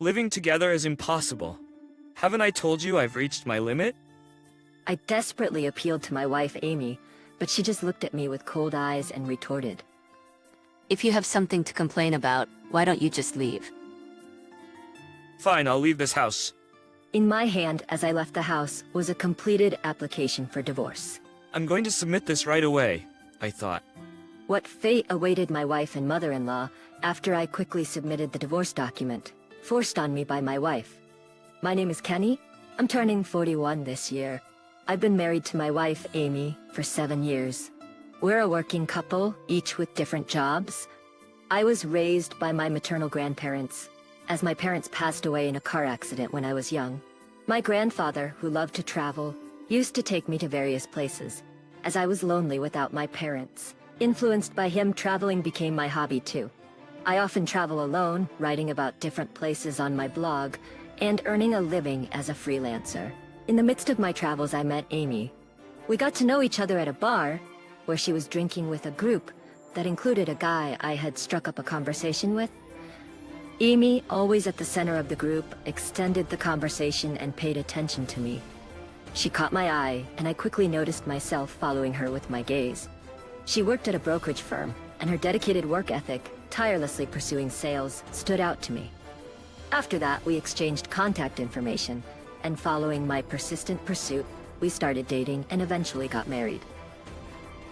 Living together is impossible. Haven't I told you I've reached my limit? I desperately appealed to my wife, Amy, but she just looked at me with cold eyes and retorted. If you have something to complain about, why don't you just leave? Fine, I'll leave this house. In my hand, as I left the house, was a completed application for divorce. I'm going to submit this right away, I thought. What fate awaited my wife and mother-in-law after I quickly submitted the divorce document, forced on me by my wife. My name is Kenny. I'm turning 41 this year. I've been married to my wife, Amy, for 7 years. We're a working couple, each with different jobs. I was raised by my maternal grandparents, as my parents passed away in a car accident when I was young. My grandfather, who loved to travel, used to take me to various places, as I was lonely without my parents. Influenced by him, traveling became my hobby too. I often travel alone, writing about different places on my blog, and earning a living as a freelancer. In the midst of my travels, I met Amy. We got to know each other at a bar, where she was drinking with a group that included a guy I had struck up a conversation with. Amy, always at the center of the group, extended the conversation and paid attention to me. She caught my eye, and I quickly noticed myself following her with my gaze. She worked at a brokerage firm, and her dedicated work ethic, tirelessly pursuing sales, stood out to me. After that, we exchanged contact information, and following my persistent pursuit, we started dating and eventually got married.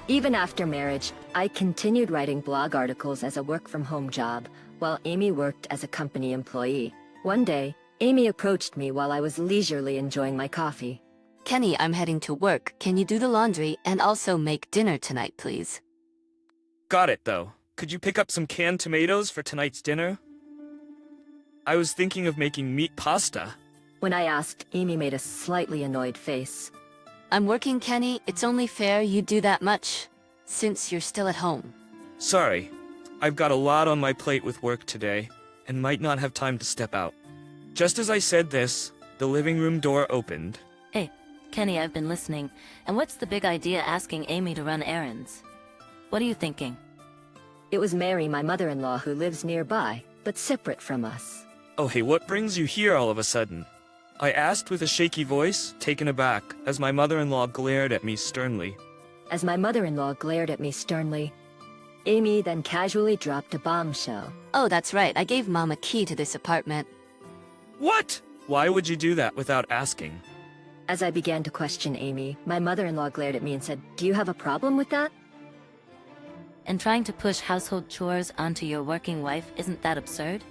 Even after marriage, I continued writing blog articles as a work-from-home job, while Amy worked as a company employee. One day, Amy approached me while I was leisurely enjoying my coffee. Kenny, I'm heading to work. Can you do the laundry and also make dinner tonight, please? Got it, though. Could you pick up some canned tomatoes for tonight's dinner? I was thinking of making meat pasta. When I asked, Amy made a slightly annoyed face. I'm working, Kenny. It's only fair you do that much, since you're still at home. Sorry, I've got a lot on my plate with work today, and might not have time to step out. Just as I said this, the living room door opened. Hey, Kenny, I've been listening. And what's the big idea asking Amy to run errands? What are you thinking? It was Mary, my mother-in-law, who lives nearby, but separate from us. Oh hey, what brings you here all of a sudden? I asked with a shaky voice, taken aback, as my mother-in-law glared at me sternly. As my mother-in-law glared at me sternly, Amy then casually dropped a bombshell. Oh, that's right. I gave Mom a key to this apartment. What? Why would you do that without asking? As I began to question Amy, my mother-in-law glared at me and said, "Do you have a problem with that?" And trying to push household chores onto your working wife, isn't that absurd?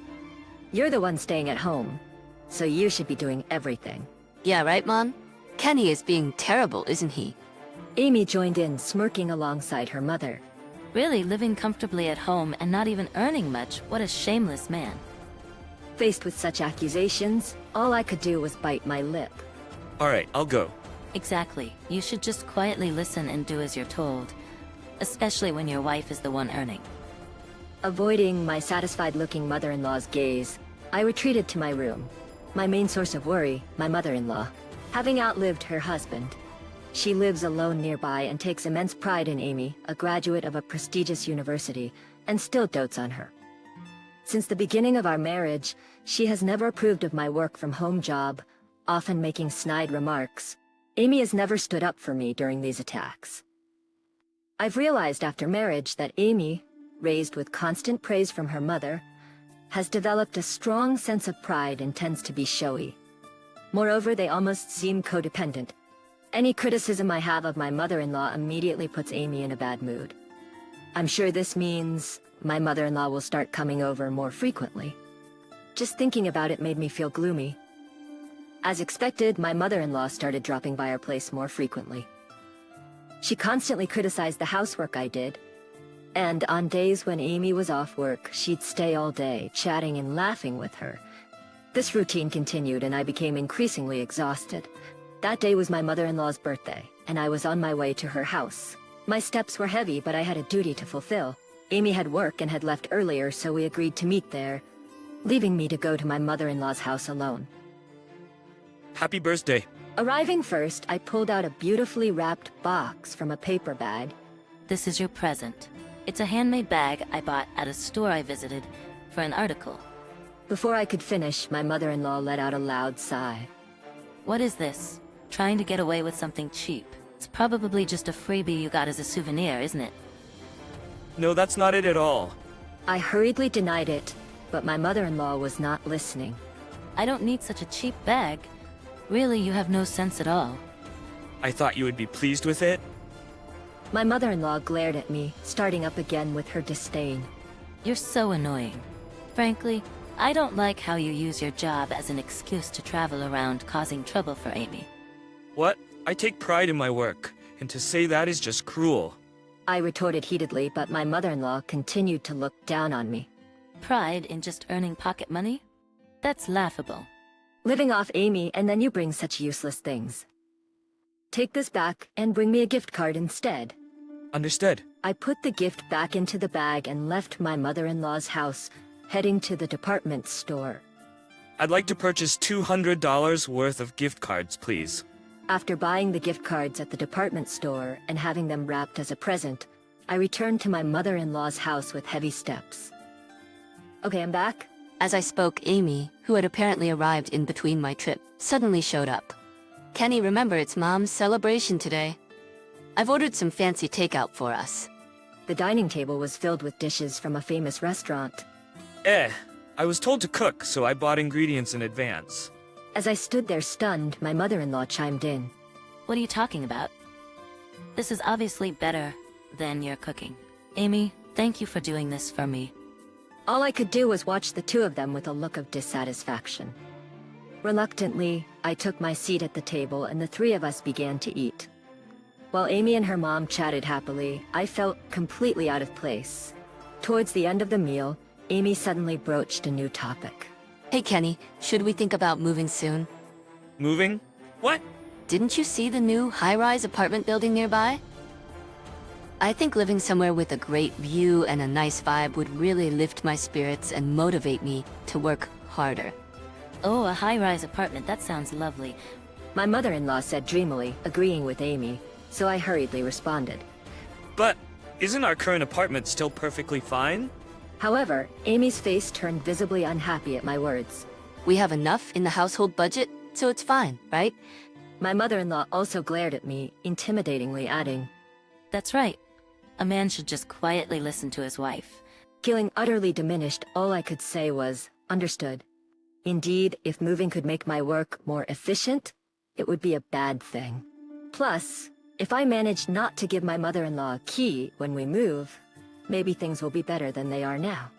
You're the one staying at home, so you should be doing everything. Yeah, right, Mom? Kenny is being terrible, isn't he? Amy joined in, smirking alongside her mother. Really, living comfortably at home and not even earning much, what a shameless man. Faced with such accusations, all I could do was bite my lip. Alright, I'll go. Exactly. You should just quietly listen and do as you're told. Especially when your wife is the one earning. Avoiding my satisfied-looking mother-in-law's gaze, I retreated to my room. My main source of worry, my mother-in-law, having outlived her husband. She lives alone nearby and takes immense pride in Amy, a graduate of a prestigious university, and still dotes on her. Since the beginning of our marriage, she has never approved of my work-from-home job, often making snide remarks. Amy has never stood up for me during these attacks. I've realized after marriage that Amy, raised with constant praise from her mother, has developed a strong sense of pride and tends to be showy. Moreover, they almost seem codependent. Any criticism I have of my mother-in-law immediately puts Amy in a bad mood. I'm sure this means my mother-in-law will start coming over more frequently. Just thinking about it made me feel gloomy. As expected, my mother-in-law started dropping by our place more frequently. She constantly criticized the housework I did, and on days when Amy was off work, she'd stay all day, chatting and laughing with her. This routine continued, and I became increasingly exhausted. That day was my mother-in-law's birthday, and I was on my way to her house. My steps were heavy, but I had a duty to fulfill. Amy had work and had left earlier, so we agreed to meet there, leaving me to go to my mother-in-law's house alone. Happy birthday. Arriving first, I pulled out a beautifully wrapped box from a paper bag. This is your present. It's a handmade bag I bought at a store I visited for an article. Before I could finish, my mother-in-law let out a loud sigh. What is this? Trying to get away with something cheap. It's probably just a freebie you got as a souvenir, isn't it? No, that's not it at all. I hurriedly denied it, but my mother-in-law was not listening. I don't need such a cheap bag. Really, you have no sense at all. I thought you would be pleased with it. My mother-in-law glared at me, starting up again with her disdain. You're so annoying. Frankly, I don't like how you use your job as an excuse to travel around causing trouble for Amy. What? I take pride in my work, and to say that is just cruel. I retorted heatedly, but my mother-in-law continued to look down on me. Pride in just earning pocket money? That's laughable. Living off Amy, and then you bring such useless things. Take this back and bring me a gift card instead. Understood. I put the gift back into the bag and left my mother-in-law's house, heading to the department store. I'd like to purchase $200 worth of gift cards, please. After buying the gift cards at the department store and having them wrapped as a present, I returned to my mother-in-law's house with heavy steps. Okay, I'm back. As I spoke, Amy, who had apparently arrived in between my trip, suddenly showed up. Kenny, remember it's Mom's celebration today. I've ordered some fancy takeout for us. The dining table was filled with dishes from a famous restaurant. I was told to cook, so I bought ingredients in advance. As I stood there stunned, my mother-in-law chimed in. What are you talking about? This is obviously better than your cooking. Amy, thank you for doing this for me. All I could do was watch the two of them with a look of dissatisfaction. Reluctantly, I took my seat at the table and the three of us began to eat. While Amy and her mom chatted happily, I felt completely out of place. Towards the end of the meal, Amy suddenly broached a new topic. Hey Kenny, should we think about moving soon? Moving? What? Didn't you see the new high-rise apartment building nearby? I think living somewhere with a great view and a nice vibe would really lift my spirits and motivate me to work harder. Oh, a high-rise apartment, that sounds lovely. My mother-in-law said dreamily, agreeing with Amy, so I hurriedly responded. But isn't our current apartment still perfectly fine? However, Amy's face turned visibly unhappy at my words. We have enough in the household budget, so it's fine, right? My mother-in-law also glared at me, intimidatingly adding, That's right. A man should just quietly listen to his wife. Feeling utterly diminished, all I could say was, understood. Indeed, if moving could make my work more efficient, it would be a bad thing. Plus, if I manage not to give my mother-in-law a key when we move, maybe things will be better than they are now.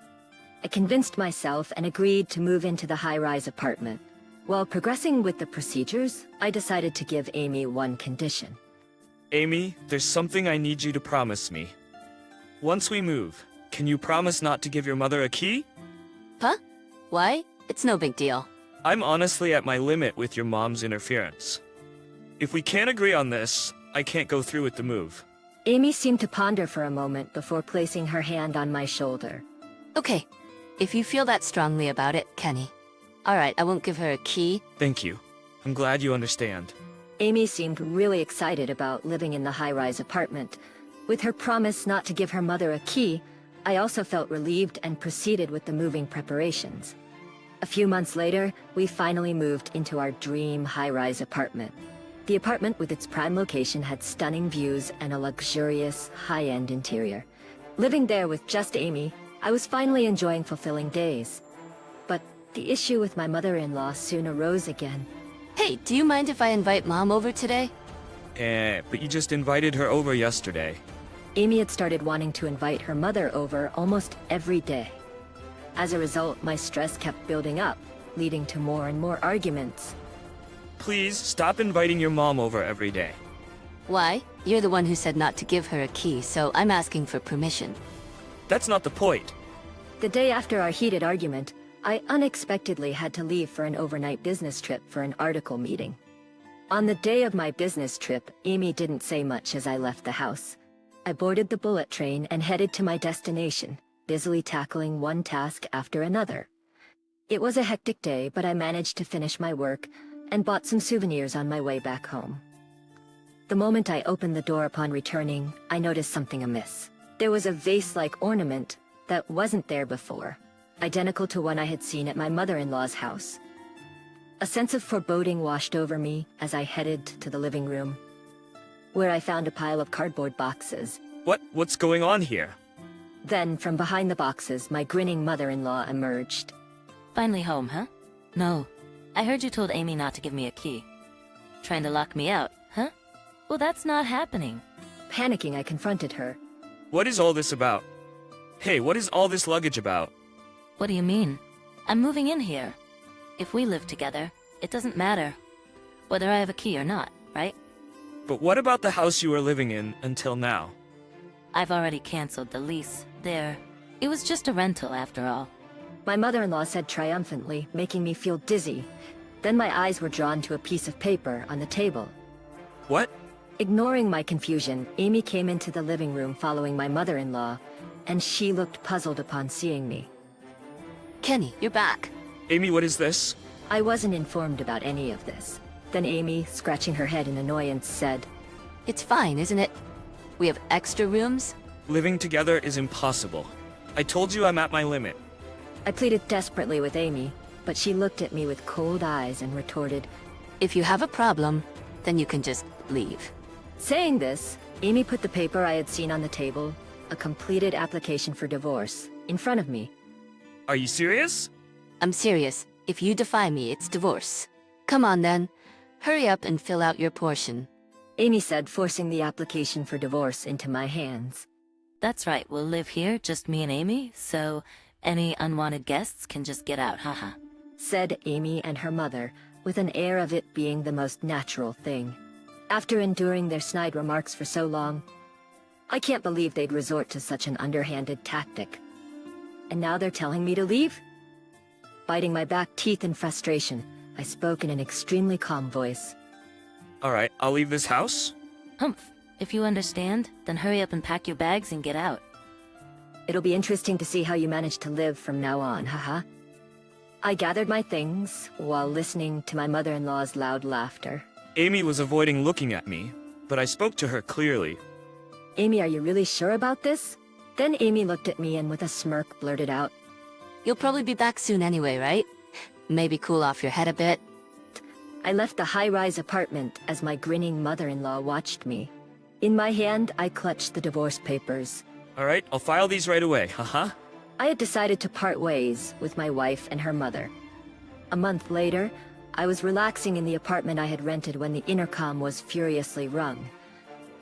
I convinced myself and agreed to move into the high-rise apartment. While progressing with the procedures, I decided to give Amy one condition. Amy, there's something I need you to promise me. Once we move, can you promise not to give your mother a key? Huh? Why? It's no big deal. I'm honestly at my limit with your mom's interference. If we can't agree on this, I can't go through with the move. Amy seemed to ponder for a moment before placing her hand on my shoulder. Okay, if you feel that strongly about it, Kenny. Alright, I won't give her a key. Thank you. I'm glad you understand. Amy seemed really excited about living in the high-rise apartment. With her promise not to give her mother a key, I also felt relieved and proceeded with the moving preparations. A few months later, we finally moved into our dream high-rise apartment. The apartment with its prime location had stunning views and a luxurious, high-end interior. Living there with just Amy, I was finally enjoying fulfilling days. But the issue with my mother-in-law soon arose again. Hey, do you mind if I invite Mom over today? But you just invited her over yesterday. Amy had started wanting to invite her mother over almost every day. As a result, my stress kept building up, leading to more and more arguments. Please stop inviting your mom over every day. Why? You're the one who said not to give her a key, so I'm asking for permission. That's not the point. The day after our heated argument, I unexpectedly had to leave for an overnight business trip for an article meeting. On the day of my business trip, Amy didn't say much as I left the house. I boarded the bullet train and headed to my destination, busily tackling one task after another. It was a hectic day, but I managed to finish my work and bought some souvenirs on my way back home. The moment I opened the door upon returning, I noticed something amiss. There was a vase-like ornament that wasn't there before. identical to one I had seen at my mother-in-law's house. A sense of foreboding washed over me as I headed to the living room, where I found a pile of cardboard boxes. What's going on here? Then, from behind the boxes, my grinning mother-in-law emerged. Finally home, huh? No. I heard you told Amy not to give me a key. Trying to lock me out, huh? Well, that's not happening. Panicking, I confronted her. What is all this about? Hey, what is all this luggage about? What do you mean? I'm moving in here. If we live together, it doesn't matter whether I have a key or not, right? But what about the house you were living in until now? I've already canceled the lease. There. It was just a rental after all. My mother-in-law said triumphantly, making me feel dizzy. Then my eyes were drawn to a piece of paper on the table. What? Ignoring my confusion, Amy came into the living room following my mother-in-law, and she looked puzzled upon seeing me. Kenny, you're back. Amy, what is this? I wasn't informed about any of this. Then Amy, scratching her head in annoyance, said, It's fine, isn't it? We have extra rooms. Living together is impossible. I told you I'm at my limit. I pleaded desperately with Amy, but she looked at me with cold eyes and retorted, If you have a problem, then you can just leave. Saying this, Amy put the paper I had seen on the table, a completed application for divorce, in front of me. Are you serious? I'm serious. If you defy me, it's divorce. Come on then. Hurry up and fill out your portion. Amy said, forcing the application for divorce into my hands. That's right, we'll live here, just me and Amy, so any unwanted guests can just get out, haha. Said Amy and her mother, with an air of it being the most natural thing. After enduring their snide remarks for so long, I can't believe they'd resort to such an underhanded tactic. And now they're telling me to leave? Biting my back teeth in frustration, I spoke in an extremely calm voice. Alright, I'll leave this house. Humph. If you understand, then hurry up and pack your bags and get out. It'll be interesting to see how you manage to live from now on, haha. I gathered my things while listening to my mother-in-law's loud laughter. Amy was avoiding looking at me, but I spoke to her clearly. Amy, are you really sure about this? Then Amy looked at me and with a smirk blurted out, You'll probably be back soon anyway, right? Maybe cool off your head a bit. I left the high-rise apartment as my grinning mother-in-law watched me. In my hand, I clutched the divorce papers. Alright, I'll file these right away, haha. I had decided to part ways with my wife and her mother. A month later, I was relaxing in the apartment I had rented when the intercom was furiously rung.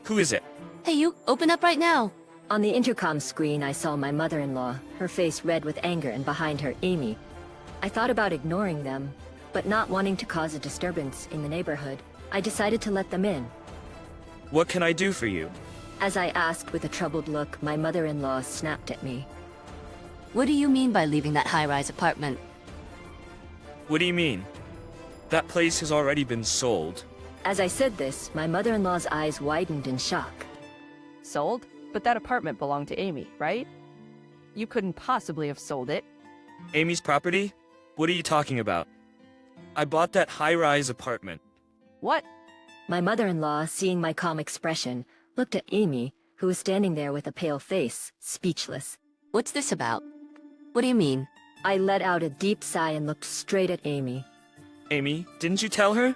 Who is it? Hey you, open up right now. On the intercom screen, I saw my mother-in-law, her face red with anger, and behind her, Amy. I thought about ignoring them, but not wanting to cause a disturbance in the neighborhood, I decided to let them in. What can I do for you? As I asked with a troubled look, my mother-in-law snapped at me. What do you mean by leaving that high-rise apartment? What do you mean? That place has already been sold. As I said this, my mother-in-law's eyes widened in shock. Sold? But that apartment belonged to Amy, right? You couldn't possibly have sold it. Amy's property? What are you talking about? I bought that high-rise apartment. What? My mother-in-law, seeing my calm expression, looked at Amy, who was standing there with a pale face, speechless. What's this about? What do you mean? I let out a deep sigh and looked straight at Amy. Amy, didn't you tell her?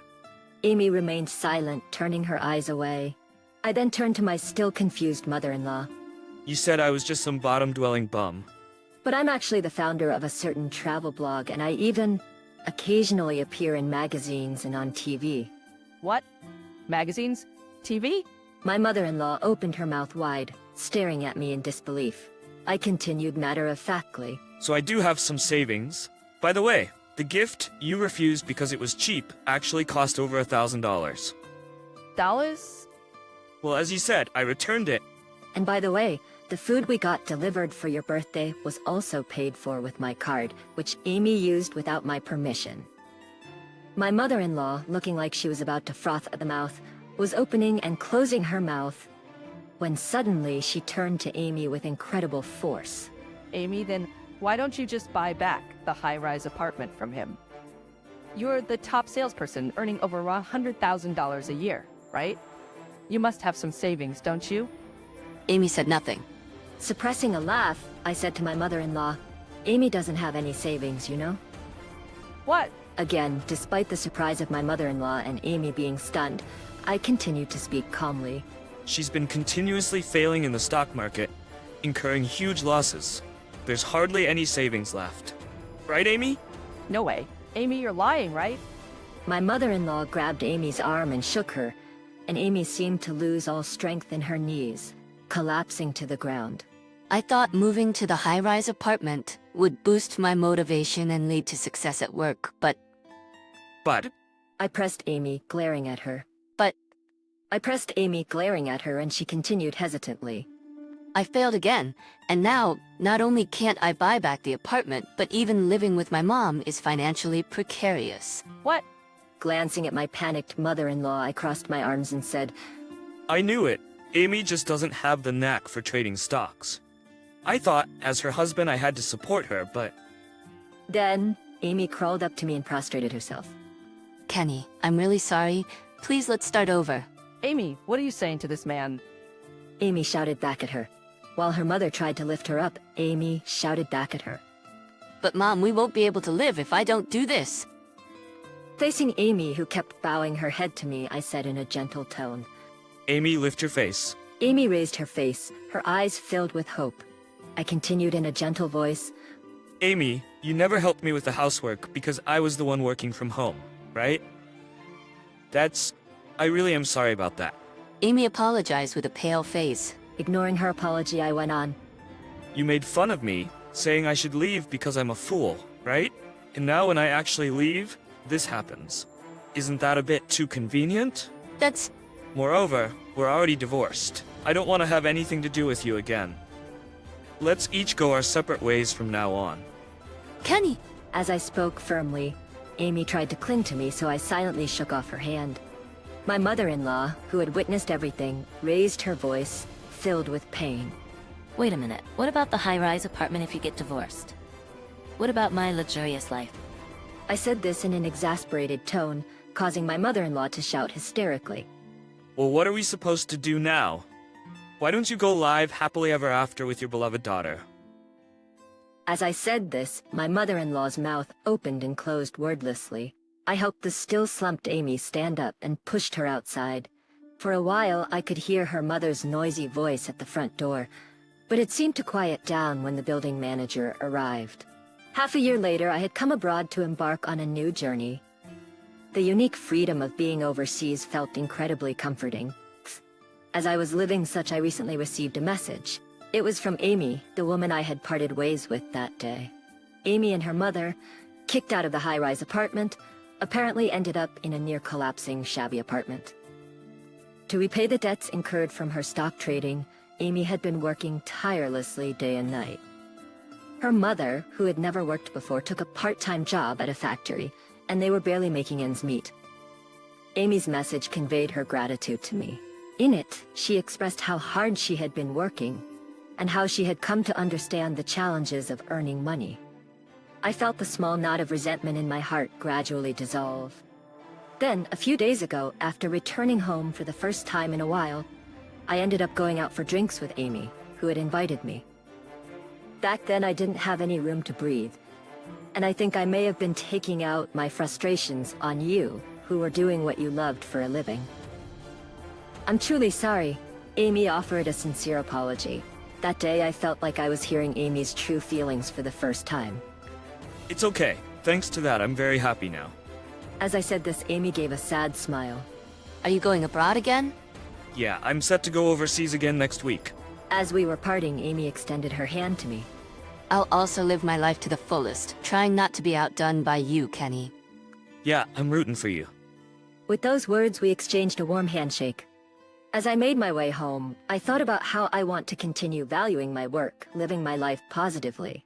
Amy remained silent, turning her eyes away. I then turned to my still confused mother-in-law. You said I was just some bottom-dwelling bum. But I'm actually the founder of a certain travel blog, and I even occasionally appear in magazines and on TV. What? Magazines? TV? My mother-in-law opened her mouth wide, staring at me in disbelief. I continued matter-of-factly. So I do have some savings. By the way, the gift you refused because it was cheap actually cost over $1,000. Dollars? Well, as you said, I returned it. And by the way, the food we got delivered for your birthday was also paid for with my card, which Amy used without my permission. My mother-in-law, looking like she was about to froth at the mouth, was opening and closing her mouth, when suddenly she turned to Amy with incredible force. Amy, then why don't you just buy back the high-rise apartment from him? You're the top salesperson earning over $100,000 a year, right? You must have some savings, don't you? Amy said nothing. Suppressing a laugh, I said to my mother-in-law, Amy doesn't have any savings, you know? What? Again, despite the surprise of my mother-in-law and Amy being stunned, I continued to speak calmly. She's been continuously failing in the stock market, incurring huge losses. There's hardly any savings left. Right, Amy? No way. Amy, you're lying, right? My mother-in-law grabbed Amy's arm and shook her, and Amy seemed to lose all strength in her knees, collapsing to the ground. I thought moving to the high-rise apartment would boost my motivation and lead to success at work, but I pressed Amy, glaring at her. But- I pressed Amy, glaring at her, and she continued hesitantly. I failed again, and now, not only can't I buy back the apartment, but even living with my mom is financially precarious. What? Glancing at my panicked mother-in-law, I crossed my arms and said, I knew it. Amy just doesn't have the knack for trading stocks. I thought, as her husband, I had to support her, but Then, Amy crawled up to me and prostrated herself. Kenny, I'm really sorry. Please let's start over. Amy, what are you saying to this man? Amy shouted back at her. While her mother tried to lift her up, Amy shouted back at her. But Mom, we won't be able to live if I don't do this. Facing Amy, who kept bowing her head to me, I said in a gentle tone. Amy, lift your face. Amy raised her face, her eyes filled with hope. I continued in a gentle voice. Amy, you never helped me with the housework because I was the one working from home, right? I really am sorry about that. Amy apologized with a pale face. Ignoring her apology, I went on. You made fun of me, saying I should leave because I'm a fool, right? And now when I actually leave, this happens. Isn't that a bit too convenient? That's... Moreover, we're already divorced. I don't want to have anything to do with you again. Let's each go our separate ways from now on. Kenny! As I spoke firmly, Amy tried to cling to me, so I silently shook off her hand. My mother-in-law, who had witnessed everything, raised her voice, filled with pain. Wait a minute. What about the high-rise apartment if you get divorced? What about my luxurious life? I said this in an exasperated tone, causing my mother-in-law to shout hysterically. Well, what are we supposed to do now? Why don't you go live happily ever after with your beloved daughter? As I said this, my mother-in-law's mouth opened and closed wordlessly. I helped the still slumped Amy stand up and pushed her outside. For a while, I could hear her mother's noisy voice at the front door, but it seemed to quiet down when the building manager arrived. Half a year later, I had come abroad to embark on a new journey. The unique freedom of being overseas felt incredibly comforting. As I was living such, I recently received a message. It was from Amy, the woman I had parted ways with that day. Amy and her mother, kicked out of the high-rise apartment, apparently ended up in a near-collapsing, shabby apartment. To repay the debts incurred from her stock trading, Amy had been working tirelessly day and night. Her mother, who had never worked before, took a part-time job at a factory, and they were barely making ends meet. Amy's message conveyed her gratitude to me. In it, she expressed how hard she had been working, and how she had come to understand the challenges of earning money. I felt the small knot of resentment in my heart gradually dissolve. Then, a few days ago, after returning home for the first time in a while, I ended up going out for drinks with Amy, who had invited me. Back then, I didn't have any room to breathe, and I think I may have been taking out my frustrations on you, who were doing what you loved for a living. I'm truly sorry. Amy offered a sincere apology. That day, I felt like I was hearing Amy's true feelings for the first time. It's okay. Thanks to that, I'm very happy now. As I said this, Amy gave a sad smile. Are you going abroad again? Yeah, I'm set to go overseas again next week. As we were parting, Amy extended her hand to me. I'll also live my life to the fullest, trying not to be outdone by you, Kenny. Yeah, I'm rooting for you. With those words, we exchanged a warm handshake. As I made my way home, I thought about how I want to continue valuing my work, living my life positively.